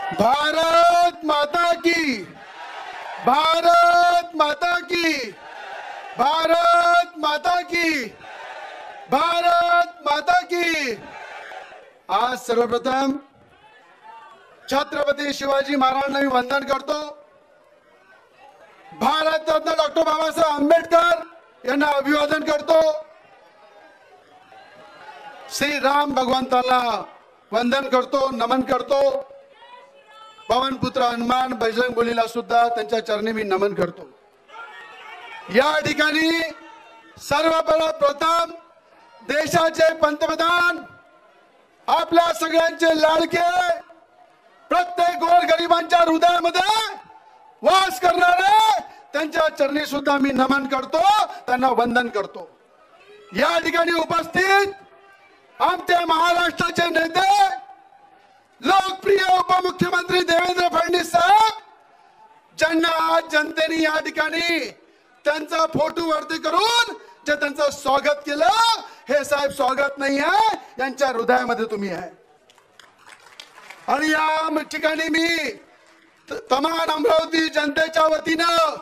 भारत माता की, भारत माता की, भारत माता की, भारत माता की। आज सर्वप्रथम छत्रपती शिवाजी महाराजांना मी वंदन करतो। भारतरत्न डॉक्टर बाबासाहेब आंबेडकर यांना अभिवादन करतो। श्री राम भगवंताला वंदन करतो, नमन करतो। पवनपुत्र हनुमान बजरंगबलीला सुद्धा त्यांच्या चरणी मी नमन करतो। या ठिकाणी सर्वप्रथम देशाचे पंतप्रधान, आपल्या सगळ्यांचे लाडके, प्रत्येक गोरगरिबांच्या हृदयामध्ये वास करणारे त्यांच्या चरणी सुद्धा मी नमन करतो, त्यांना वंदन करतो। या ठिकाणी उपस्थित आमचे महाराष्ट्राचे नेते, लोकप्रिय उपमुख्यमंत्री देवेंद्र फडणवीस साहेब, ज्यांना आज जनतेने या ठिकाणी त्यांचा फोटो वरती करून जे त्यांचं स्वागत केलं, हे साहेब स्वागत नाही आहे, यांच्या हृदयामध्ये तुम्ही आहे। आणि या ठिकाणी मी तमाम अमरावती जनतेच्या वतीनं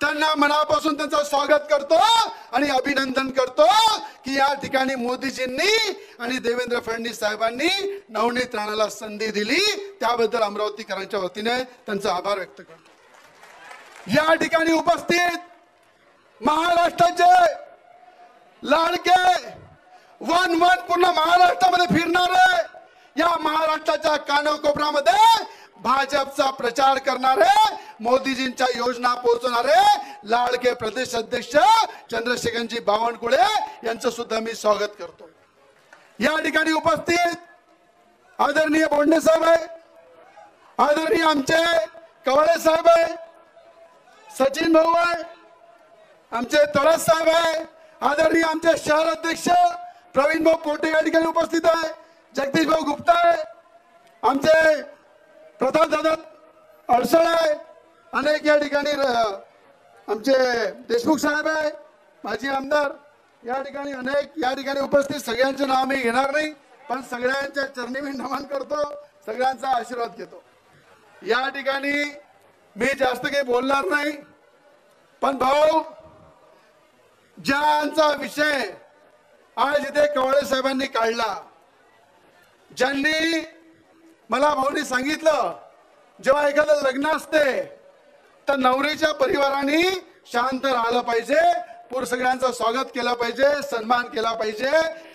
त्यांना मनापासून त्यांचं स्वागत करतो आणि अभिनंदन करतो की या ठिकाणी मोदीजींनी आणि देवेंद्र फडणवीस साहेबांनी नवनीत राणाला संधी दिली, त्याबद्दल अमरावतीकरांच्या वतीने त्यांचा आभार व्यक्त करतो। या ठिकाणी उपस्थित महाराष्ट्राचे लाडके, वन पूर्ण महाराष्ट्रामध्ये फिरणारे, या महाराष्ट्राच्या कानाकोपऱ्यामध्ये भाजपचा प्रचार करणारे, मोदीजींच्या योजना पोहोचवणारे लाडके प्रदेश अध्यक्ष चंद्रशेखरजी बावनकुळे यांचं सुद्धा मी स्वागत करतो। या ठिकाणी उपस्थित आदरणीय बोंडे साहेब आहे, आदरणीय आमचे कवाळे साहेब आहे, सचिन भाऊ आहे, आमचे तळस साहेब आहे, आदरणीय आमचे शहर अध्यक्ष प्रवीण भाऊ पोटे या ठिकाणी उपस्थित आहे, जगदीश भाऊ गुप्ता आहे, आमचे प्रताप दादा अडसळ आहे, अनेक या ठिकाणी आमचे देशमुख साहेब आहे, माजी आमदार या ठिकाणी अनेक या ठिकाणी उपस्थित, सगळ्यांचे नाव मी घेणार नाही, पण सगळ्यांच्या चरणी मी नमन करतो, सगळ्यांचा आशीर्वाद घेतो। या ठिकाणी मी जास्त काही बोलणार नाही, पण भाऊ, ज्यांचा विषय आज इथे कवाळे साहेबांनी काढला, ज्यांनी मला भाऊनी सांगितलं, जेव्हा एखादं लग्न असते तर नवरीच्या परिवाराने शांत राहिलं पाहिजे, सगळ्यांचं स्वागत केलं पाहिजे, सन्मान केला पाहिजे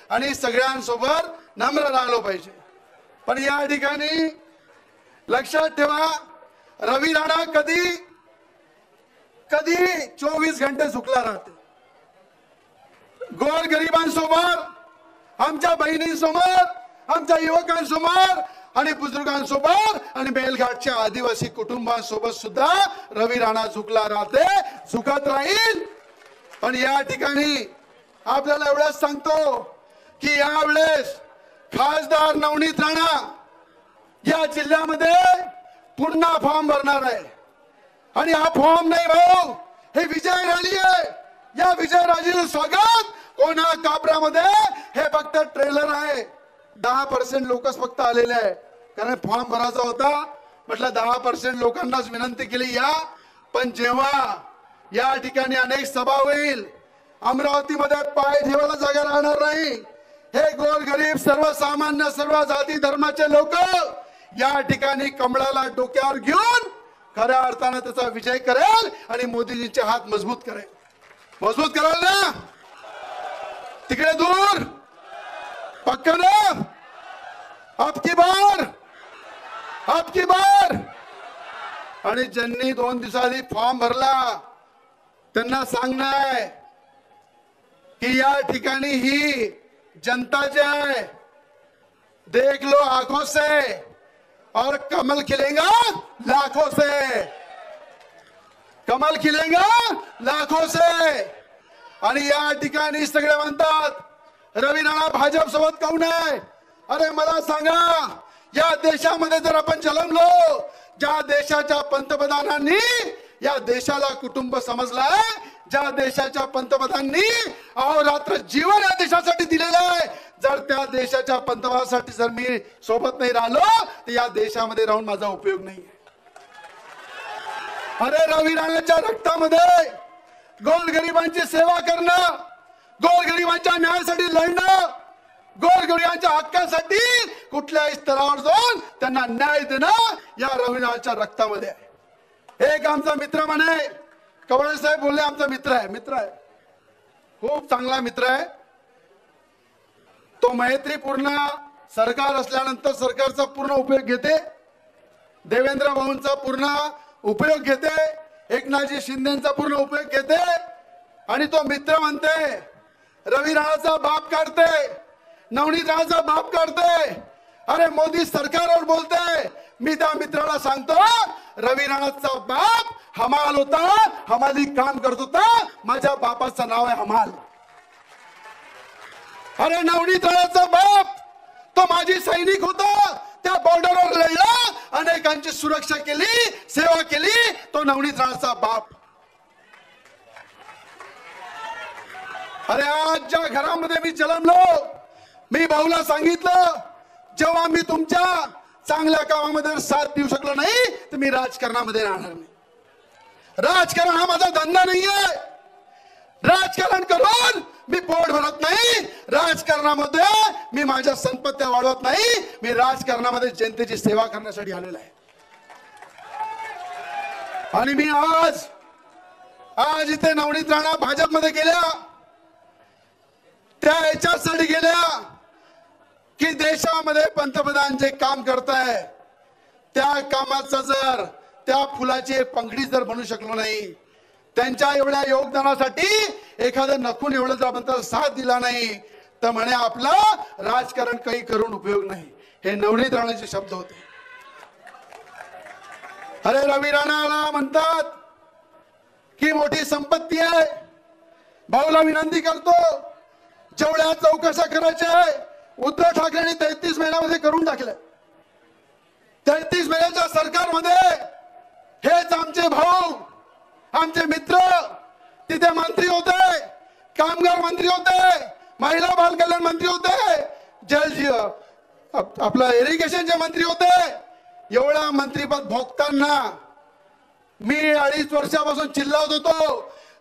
आणि सगळ्यांसोबत नम्र राहिलो पाहिजे। पण या ठिकाणी लक्षात ठेवा, रवी राणा कधी कधी 24 घंटे झुकला राहते। गोरगरिबांसमोर, आमच्या बहिणींसमोर, आमच्या युवकांसमोर आणि बुजुर्गांसोबत आणि बेलघाटच्या आदिवासी कुटुंबांसोबत सुद्धा रवी राणा झुकला राहते, झुकत राहील। पण या ठिकाणी आपल्याला एवढंच सांगतो की यावेळेस खासदार नवनीत राणा या जिल्ह्यामध्ये पुन्हा फॉर्म भरणार आहे आणि हा फॉर्म नाही भाऊ, हे विजय रॅली आहे। या विजय रॅलीचं स्वागत कोणा कापरामध्ये हे फक्त ट्रेलर आहे, 10% लोकच फक्त आलेले आहे, कारण फॉर्म भरायचा होता, म्हटलं 10% लोकांनाच विनंती केली या। पण जेव्हा या ठिकाणी अनेक सभा होईल, अमरावतीमध्ये पाय ठेवायला जागा राहणार नाही, हे गोरगरीब, सर्वसामान्य, सर्व जाती धर्माचे लोक या ठिकाणी कमळाला डोक्यावर घेऊन खऱ्या अर्थाने त्याचा विजय करेल आणि मोदीजींचे हात मजबूत करेल। मजबूत कराल ना? तिकडे दूर पक्का ना? आपकी बार, आपकी बार। आणि ज्यांनी 2 दिवसांनी फॉर्म भरला त्यांना सांगणं आहे की या ठिकाणी ही जनता जे आहे, देख लो आंखों से और कमल खिलेगा लाखों से, कमल खिलेगा लाखों से। आणि या ठिकाणी सगळे म्हणतात रवी राणा भाजप सोबत काऊन आहे? अरे मला सांगा, या देशामध्ये जर आपण जन्मलो, ज्या देशाच्या पंतप्रधानांनी या देशाला कुटुंब समजलाय, ज्या देशाच्या पंतप्रधानांनी अहोरात्र जीवन या देशासाठी दिलेलं आहे, जर त्या देशाच्या पंतप्रधानासाठी जर मी सोबत नाही राहिलो तर या देशामध्ये राहून माझा उपयोग नाही. अरे रवी राणाच्या रक्तामध्ये गोरगरिबांची सेवा करणं, गोरगरिबांच्या न्यायासाठी लढणं, गोरगरिबांच्या हक्कासाठी कुठल्याही स्तरावर जाऊन त्यांना न्याय देणं या रवी राणाच्या रक्तामध्ये आहे. एक आमचा मित्र म्हणे, कवळे साहेब बोलले आमचा मित्र आहे, खूप चांगला मित्र आहे तो. मैत्रीपूर्ण सरकार असल्यानंतर सरकारचा पूर्ण उपयोग घेते, देवेंद्र भाऊंचा पूर्ण उपयोग घेते, एकनाथजी शिंदेचा पूर्ण उपयोग घेते आणि तो मित्र म्हणते रवी राणाचा बाप काढते, नवनीत राणाचा बाप काढते. अरे मोदी सरकारवर बोलते, मी त्या मित्राला सांगतो रवी राणाचा बाप हमाल होता, हमाली काम करत होता, माझ्या बापाचं नाव आहे हमाल. अरे नवनीत राणाचा बाप तो माझी सैनिक होता, त्या बॉर्डरवर लढला, अनेकांची सुरक्षा केली, सेवा केली, तो नवनीत राणाचा बाप. अरे आज ज्या घरामध्ये मी जन्मलो, मी भाऊला सांगितलं जेव्हा मी तुमच्या चांगल्या कामामध्ये साथ देऊ शकलो नाही तर मी राजकारणामध्ये राहणार नाही. राजकारण हा माझा धंदा नाहीये, राजकारण करून मी पोट भरत नाही, राजकारणामध्ये मी माझ्या संपत्त्या वाढवत नाही, मी राजकारणामध्ये जनतेची सेवा करण्यासाठी आलेला आहे. आणि मी आज इथे नवनीत राणा भाजपमध्ये गेल्या, त्या याच्यासाठी गेल्या की देशामध्ये पंतप्रधान जे काम करताय त्या कामाचं जर त्या फुलाची पंखडी जर बनू शकलो नाही, त्यांच्या एवढ्या योगदानासाठी एखादं नखून एवढं जर आपण साथ दिला नाही तर म्हणे आपला राजकारण काही करून उपयोग नाही. हे नवनीत राणाचे शब्द होते. अरे रवी राणाला म्हणतात की मोठी संपत्ती आहे. भाऊला विनंती करतो, जेवढ्या चौकशा करायच्या आहे उद्धव ठाकरेंनी 33 महिन्यामध्ये करून टाकल्या. 33 महिन्याच्या सरकारमध्ये हेच आमचे भाऊ, आमचे मित्र तिथे मंत्री होते, कामगार मंत्री होते, महिला बाल कल्याण मंत्री होते, आपलं इरिगेशनचे मंत्री होते. एवढा मंत्रीपद भोगताना मी 2.5 वर्षापासून चिल्लावत होतो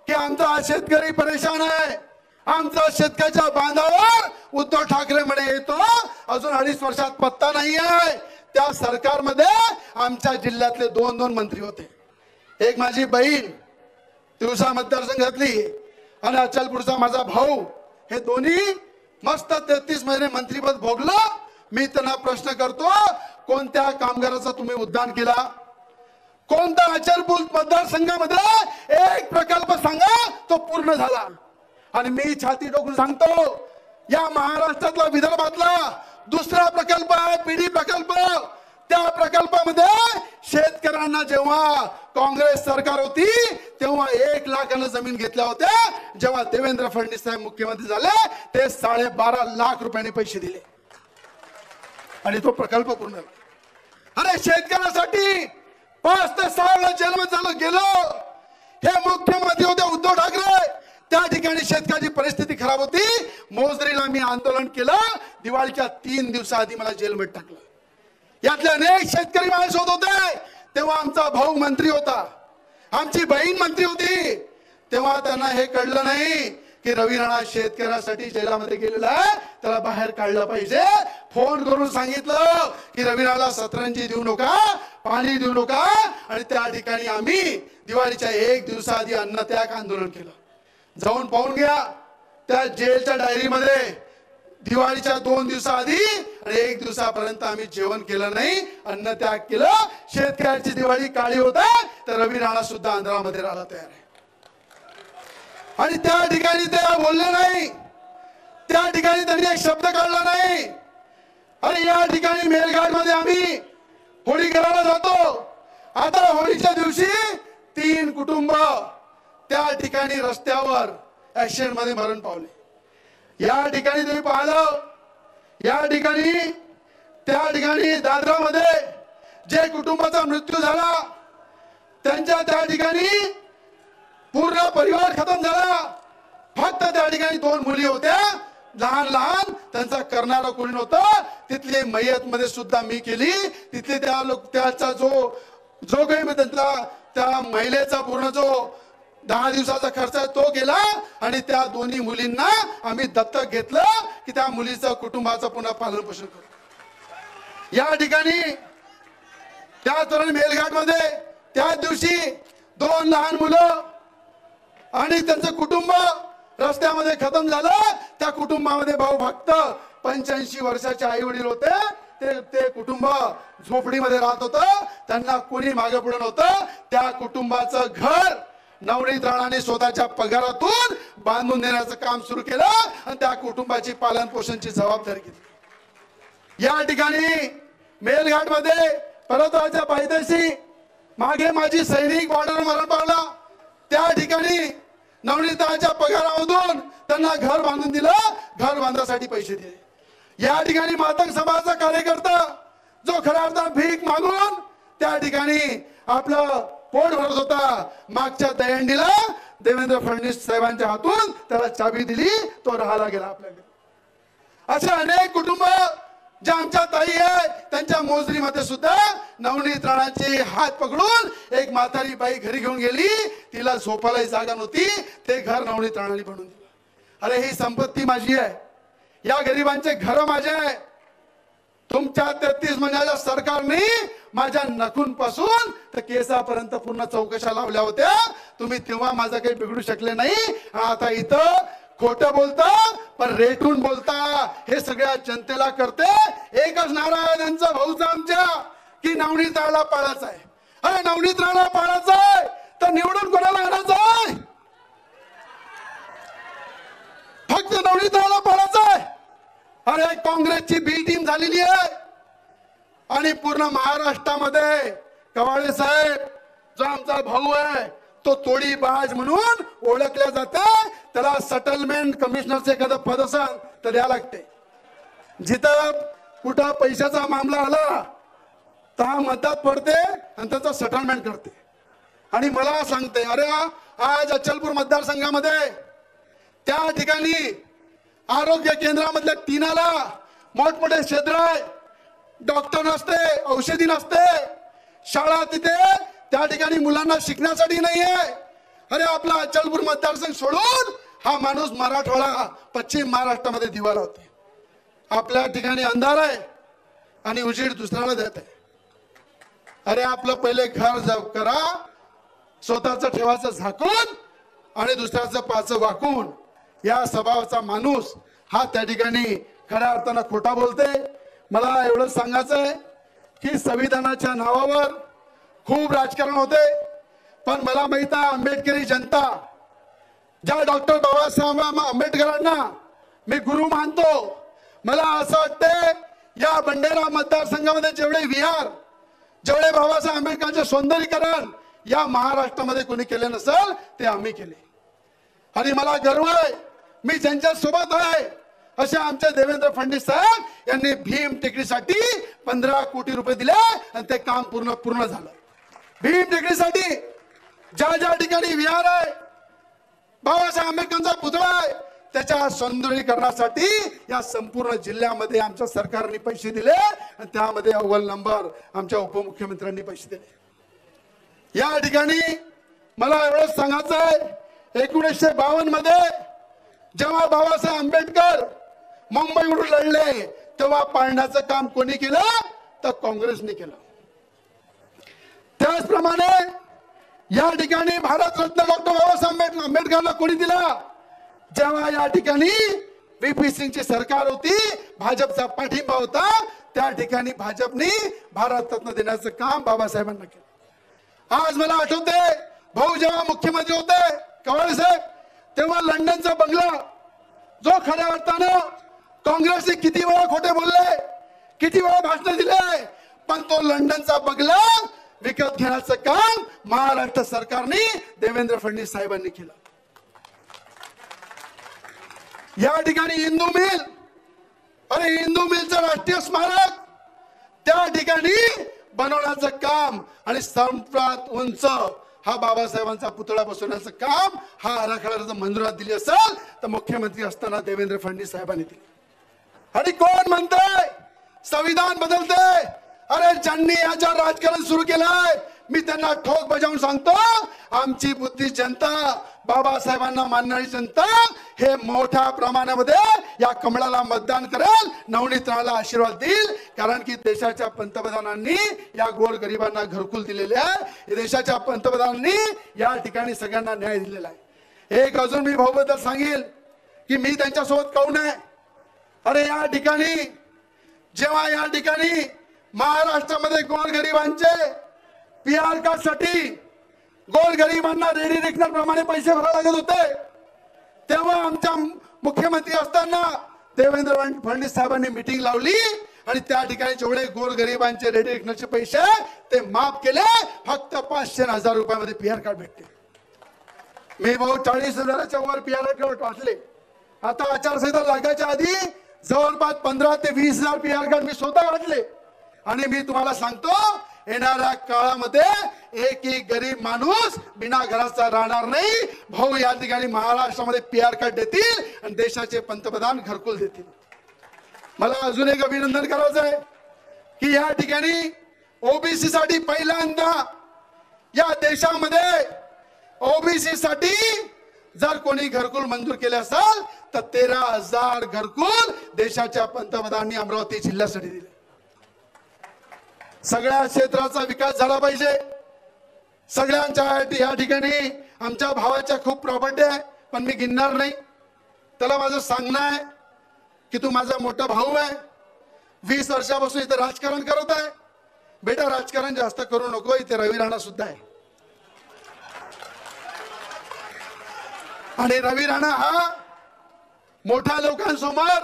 की आमचा शेतकरी परेशान आहे, आमचा शेतकऱ्याच्या बांधावर उद्धव ठाकरे म्हणे येतो, अजून 2.5 वर्षात पत्ता नाही आहे. त्या सरकारमध्ये आमच्या जिल्ह्यातले 2 मंत्री होते. एक माझी बहीण तिवसा मतदारसंघातली आणि अचलपूरचा माझा भाऊ, हे दोन्ही मस्त 33 महिने मंत्रीपद भोगलं. मी त्यांना प्रश्न करतो, कोणत्या कामगाराचा तुम्ही उद्धार केला? कोणता अचलपूर मतदारसंघामध्ये एक प्रकल्प सांगा तो पूर्ण झाला? आणि मी छाती ठोकून सांगतो, या महाराष्ट्रातला विदर्भातला दुसरा प्रकल्प आहे पीडी प्रकल्प. त्या प्रकल्पामध्ये शेतकऱ्यांना जेव्हा काँग्रेस सरकार होती तेव्हा 1 लाखानं जमीन घेतल्या होत्या. जेव्हा देवेंद्र फडणवीस साहेब मुख्यमंत्री झाले ते 12.5 लाख रुपयांनी पैसे दिले आणि तो प्रकल्प पूर्ण झाला. अरे शेतकऱ्यासाठी 5 ते 6 वेळा जन्म झालं गेलो. हे मुख्यमंत्री होते उद्धव ठाकरे. त्या ठिकाणी शेतकऱ्याची परिस्थिती खराब होती. मोजरीला मी आंदोलन केलं, दिवाळीच्या 3 दिवसाआधी मला जेलमध्ये टाकलं. यातले अनेक शेतकरी माझ्यासोबत होते. तेव्हा आमचा भाऊ मंत्री होता, आमची बहीण मंत्री होती. तेव्हा त्यांना हे कळलं नाही की रवी राणा शेतकऱ्यासाठी जेलामध्ये गेलेला आहे, त्याला बाहेर काढलं पाहिजे. फोन करून सांगितलं की रवी राणाला सतरंजी देऊ नका, पाणी देऊ नका. आणि त्या ठिकाणी आम्ही दिवाळीच्या 1 दिवसाआधी अन्नत्याग आंदोलन केलं. जाऊन पाहून घ्या त्या जेलच्या डायरीमध्ये, दिवाळीच्या 2 दिवसाआधी आणि 1 दिवसापर्यंत आम्ही जेवण केलं नाही, अन्न त्याग केलं. शेतकऱ्याची दिवाळी काळी होता तर रवी राणा सुद्धा आंध्रामध्ये राहायला तयार आहे. आणि त्या ठिकाणी ते बोलले नाही, त्या ठिकाणी त्यांनी एक शब्द काढला नाही. अरे या ठिकाणी मेलघाट मध्ये आम्ही होळी करायला जातो. आता होळीच्या दिवशी 3 कुटुंब त्या ठिकाणी रस्त्यावर ऍक्सिडेंट मध्ये मरण पावले. या ठिकाणी तुम्ही पाहिलं, या ठिकाणी त्या ठिकाणी दादरामध्ये जे कुटुंबाचा मृत्यू झाला त्यांच्या त्या ठिकाणी पूर्ण परिवार खतम झाला. फक्त त्या ठिकाणी 2 मुली होत्या, लहान लहान, त्यांचा करणारा कोणी नव्हतं. तिथले मयत मध्ये सुद्धा मी केली. तिथले त्याचा जो काही त्या महिलेचा पूर्ण जो 10 दिवसाचा खर्च तो केला. आणि त्या दोन्ही मुलींना आम्ही दत्तक घेतलं की त्या मुलीचं कुटुंबाचं पुन्हा पालन पोषण करू. या ठिकाणी त्या तरुण मेलघाट मध्ये त्या दिवशी 2 लहान मुलं आणि त्यांचं कुटुंब रस्त्यामध्ये खतम झालं. त्या कुटुंबामध्ये भाऊ फक्त 85 वर्षाचे आई वडील होते. ते कुटुंब झोपडीमध्ये राहत होतं. त्यांना कोणी मागे पुढे नव्हतं. त्या कुटुंबाचं घर नवनीत राणाने स्वतःच्या पगारातून बांधून देण्याचं काम सुरू केलं आणि त्या कुटुंबाची पालन पोषणची जबाबदारी घेतली. या ठिकाणी मेलघाट मध्ये पर्वताच्या पायथ्याशी मागे माझी सैनिक बॉर्डर मरण पावला. त्या ठिकाणी नवनीताच्या पगारामधून त्यांना घर बांधून दिलं. घर बांधण्यासाठी पैसे दिले. या ठिकाणी मातंग समाजाचा कार्यकर्ता जो खऱ्या अर्थाने भीक मागून त्या ठिकाणी आपलं पोट भरत होता, मागच्या दहीहंडीला देवेंद्र फडणवीस साहेबांच्या हातून त्याला चाबी दिली. तो राहायला गेला आपल्याकडे. असे अनेक कुटुंब जे आमच्या ताई आहे त्यांच्या मोजरीमध्ये सुद्धा नवनीत राणाचे हात पकडून एक म्हातारी बाई घरी घेऊन गेली. तिला झोपायला जागा नव्हती. ते घर नवनीत राणाने बनवून दिलं. अरे ही संपत्ती माझी आहे. या गरिबांचे घर माझे आहे. तुमच्या 33 महिन्याच्या सरकारने माझ्या नखूंपासून तर केसापर्यंत पूर्ण चौकशा लावल्या होत्या. तुम्ही तेव्हा माझं काही बिघडू शकले नाही. आता इथं खोटं बोलता पण रेटून बोलता. हे सगळ्या जनतेला करते. एकच नारा आहे त्यांचा भाऊचा आमच्या की नवनीत राणाला पाळायचं आहे. अरे नवनीत राणाला पाळायचं आहे तर निवडून कोणाला आणायचं आहे? फक्त नवनीत राणाला पाळायचं आहे. अरे काँग्रेसची बी टीम झालेली आहे आणि पूर्ण महाराष्ट्रामध्ये कवाळे साहेब जो आमचा भाऊ आहे तो तोडीबाज म्हणून ओळखल्या जाते. त्याला सेटलमेंट कमिशनरचे एखादं पद असेल तर द्या लागते. जिथं कुठं पैशाचा मामला आला तर मदत पडते आणि त्याचं सेटलमेंट करते. आणि मला सांगते अरे आज अचलपूर मतदारसंघामध्ये त्या ठिकाणी आरोग्य केंद्रामधल्या टीनाला मोठमोठे क्षेत्र आहे. डॉक्टर नसते, औषधी नसते, शाळा तिथे त्या ठिकाणी मुलांना शिकण्यासाठी नाही आहे. अरे आपला अचलपूर मतदारसंघ सोडून हा माणूस मराठवाडा पश्चिम महाराष्ट्रामध्ये दिवा लावते. आपल्या ठिकाणी अंधार आहे आणि उजेड दुसऱ्याला देत आहे. अरे आपलं पहिले घर करा, स्वतःच ठेवायचं झाकून आणि दुसऱ्याचं पाच वाकून. या स्वभावाचा माणूस हा त्या ठिकाणी खऱ्या अर्थानं खोटा बोलते. मला एवढंच सांगायचं आहे की संविधानाच्या नावावर खूप राजकारण होते. पण मला माहित आहे आंबेडकरी जनता ज्या डॉक्टर बाबासाहेब आंबेडकरांना मी गुरु मानतो. मला असं वाटतंय या बंडेरा मतदारसंघामध्ये जेवढे विहार, जेवढे बाबासाहेब आंबेडकरांचे सौंदर्यीकरण या महाराष्ट्रामध्ये कोणी केले नसेल ते आम्ही केले. आणि मला गर्व आहे मी ज्यांच्या सोबत आहे असे आमचे देवेंद्र फडणवीस साहेब यांनी भीम टेकडीसाठी 15 कोटी रुपये दिले आणि ते काम पूर्ण झालं. भीम टेकडीसाठी ज्या ठिकाणी विहार आहे, बाबासाहेब आंबेडकरांचा पुतळा आहे, त्याच्या सौंदर्यीकरणासाठी या संपूर्ण जिल्ह्यामध्ये आमच्या सरकारने पैसे दिले आणि त्यामध्ये अव्वल नंबर आमच्या उपमुख्यमंत्र्यांनी पैसे दिले. या ठिकाणी मला एवढंच सांगायचं आहे 1952 मध्ये जेव्हा बाबासाहेब आंबेडकर मुंबईवरून लढले तेव्हा पाळण्याचं काम कोणी केलं तर काँग्रेसने केलं. त्याचप्रमाणे या ठिकाणी भारतरत्न डॉक्टर बाबासाहेब आंबेडकरला कोणी दिला जेव्हा या ठिकाणी व्हीपी सिंगची सरकार होती, भाजपचा पाठिंबा होता, त्या ठिकाणी भाजपने भारतरत्न देण्याचं काम बाबासाहेबांना केलं. आज मला आठवते भाऊ जेव्हा मुख्यमंत्री होते कवाळे साहेब तेव्हा लंडनचा बंगला जो खऱ्या अर्थानं काँग्रेसने किती वेळा खोटे बोलले, किती वेळा भाषण दिले, पण तो लंडनचा बंगला विकत घेण्याचं काम महाराष्ट्र सरकारने देवेंद्र फडणवीस साहेबांनी केलं. या ठिकाणी हिंदू मिल, अरे हिंदू मिलचं राष्ट्रीय स्मारक त्या ठिकाणी बनवण्याचं काम आणि सर्वात उंच हा बाबासाहेबांचा पुतळा बसवण्याचं काम हा आराखडा मंजुरात दिली असेल तर मुख्यमंत्री असताना देवेंद्र फडणवीस साहेबांनी दिली. आणि कोण म्हणतंय संविधान बदलते? अरे ज्यांनी याच्या राजकारण सुरू केलंय मी त्यांना ठोक बजावून सांगतो, आमची बुद्धी जनता, बाबासाहेबांना मानणारी जनता हे मोठ्या प्रमाणामध्ये या कमळाला मतदान करेल, नवनीत राणाला आशीर्वाद देईल. कारण की देशाच्या पंतप्रधानांनी या गोरगरिबांना घरकुल दिलेले आहे. देशाच्या पंतप्रधानांनी या ठिकाणी सगळ्यांना न्याय दिलेला आहे. एक अजून मी भाऊबद्दल सांगेल की मी त्यांच्यासोबत काहून आहे. अरे या ठिकाणी जेव्हा या ठिकाणी महाराष्ट्रामध्ये गोरगरिबांचे PR कार्ड साठी गोरगरिबांना रेडी रेकनर प्रमाणे पैसे भरावे लागत होते, तेव्हा आमच्या मुख्यमंत्री असताना देवेंद्र फडणवीस साहेबांनी मीटिंग लावली आणि त्या ठिकाणी जेवढे गोरगरिबांचे रेडी रेकनरचे पैसे ते माफ केले. फक्त 500,000 रुपयामध्ये PR कार्ड भेटते. मी भाऊ 40,000च्या वर PR कार्ड वाटले. आता आचारसंहिता लागायच्या आधी जवळपास 15 ते 20,000 PR कार्ड मी स्वतः वाटले. आणि मी तुम्हाला सांगतो येणाऱ्या काळामध्ये एकही गरीब माणूस बिना घराचा राहणार नाही. भाऊ या ठिकाणी महाराष्ट्रामध्ये PR कार्ड देतील आणि देशाचे पंतप्रधान घरकुल देतील. मला अजून एक अभिनंदन करायचं आहे की या ठिकाणी OBC साठी पहिल्यांदा या देशामध्ये OBC साठी जर कोणी घरकुल मंजूर केले असेल तर 13,000 घरकुल देशाच्या पंतप्रधानांनी अमरावती जिल्ह्यासाठी दिले. सगळ्या क्षेत्राचा विकास झाला पाहिजे. सगळ्यांच्या या ठिकाणी आमच्या भावाच्या खूप प्रॉपर्टी आहे पण मी गिनणार नाही. त्याला माझं सांगणं आहे की तू माझा मोठा भाऊ आहे, 20 वर्षापासून इथे राजकारण करत आहे. बेटा राजकारण जास्त करू नको, इथे रवी राणा सुद्धा आहे. आणि रवी राणा हा मोठ्या लोकांसमोर,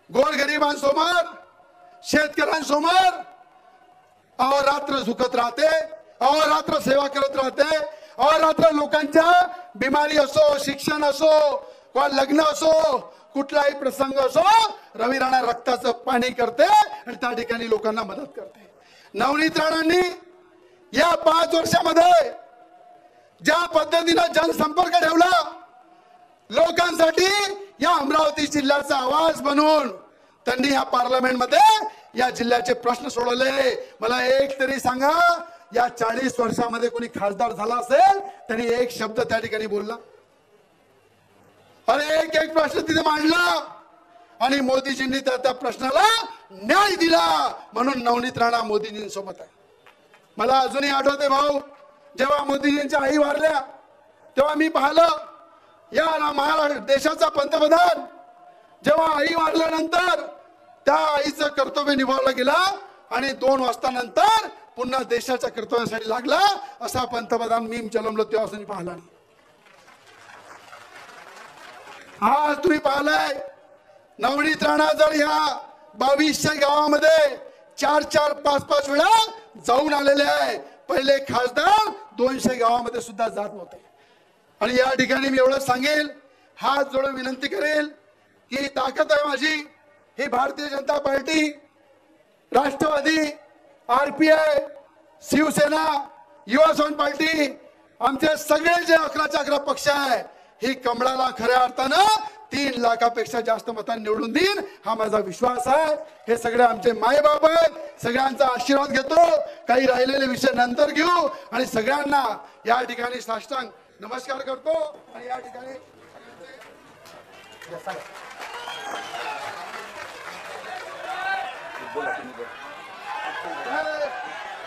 गोरगरिबांसमोर, शेतकऱ्यांसमोर अहोरात्र झुकत राहते, अहोरात्र सेवा करत राहते. अहोरात्र लोकांच्या बिमारी असो, शिक्षण असो, किंवा लग्न असो, कुठलाही प्रसंग असो, रवी राणा रक्ताचं पाणी करते आणि त्या ठिकाणी लोकांना मदत करते. नवनीत राणांनी या 5 वर्षामध्ये ज्या पद्धतीने जनसंपर्क ठेवला, लोकांसाठी या अमरावती जिल्ह्याचा आवाज बनवून त्यांनी या पार्लमेंटमध्ये या जिल्ह्याचे प्रश्न सोडवले. मला एक तरी सांगा, या 40 वर्षामध्ये कोणी खासदार झाला असेल त्यांनी एक शब्द त्या ठिकाणी बोलला? अरे एक प्रश्न तिथे मांडला आणि मोदीजींनी त्या प्रश्नाला न्याय दिला. म्हणून नवनीत राणा मोदीजींसोबत आहे. मला अजूनही आठवते भाऊ, जेव्हा मोदीजींच्या आई वारल्या तेव्हा मी पाहिलं या महाराष्ट्र देशाचा पंतप्रधान जेव्हा आई वारल्यानंतर त्या आईचं कर्तव्य निभावलं गेला आणि 2 वाजता नंतर पुन्हा देशाच्या कर्तव्यासाठी लागला. असा पंतप्रधान मी जन्मलो तेव्हा असं पाहिला नाही. आज तुम्ही पाहिलंय नवनीत राणा जर ह्या 2200 गावामध्ये 4-4, 5-5 वेळा जाऊन आलेले आहे. पहिले खासदार 200 गावामध्ये सुद्धा जात नव्हते. आणि या ठिकाणी मी एवढं सांगेल, हात जोडून विनंती करेल की ताकद आहे माझी, ही भारतीय जनता पार्टी, राष्ट्रवादी, RPI, शिवसेना, युवा स्वाभिमान पार्टी, आमचे सगळे जे 11 पक्ष आहे, ही कमळाला खऱ्या अर्थानं 3 लाखापेक्षा जास्त मतांनी निवडून देईन हा माझा विश्वास आहे. हे सगळे आमचे मायबाप आहेत. सगळ्यांचा आशीर्वाद घेतो. काही राहिलेले विषय नंतर घेऊ आणि सगळ्यांना या ठिकाणी साष्टांग नमस्कार करतो. आणि या ठिकाणी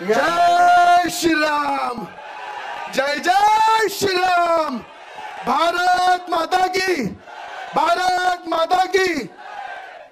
जय श्रीराम, जय जय श्रीराम. भारत माता की, भारत माता की.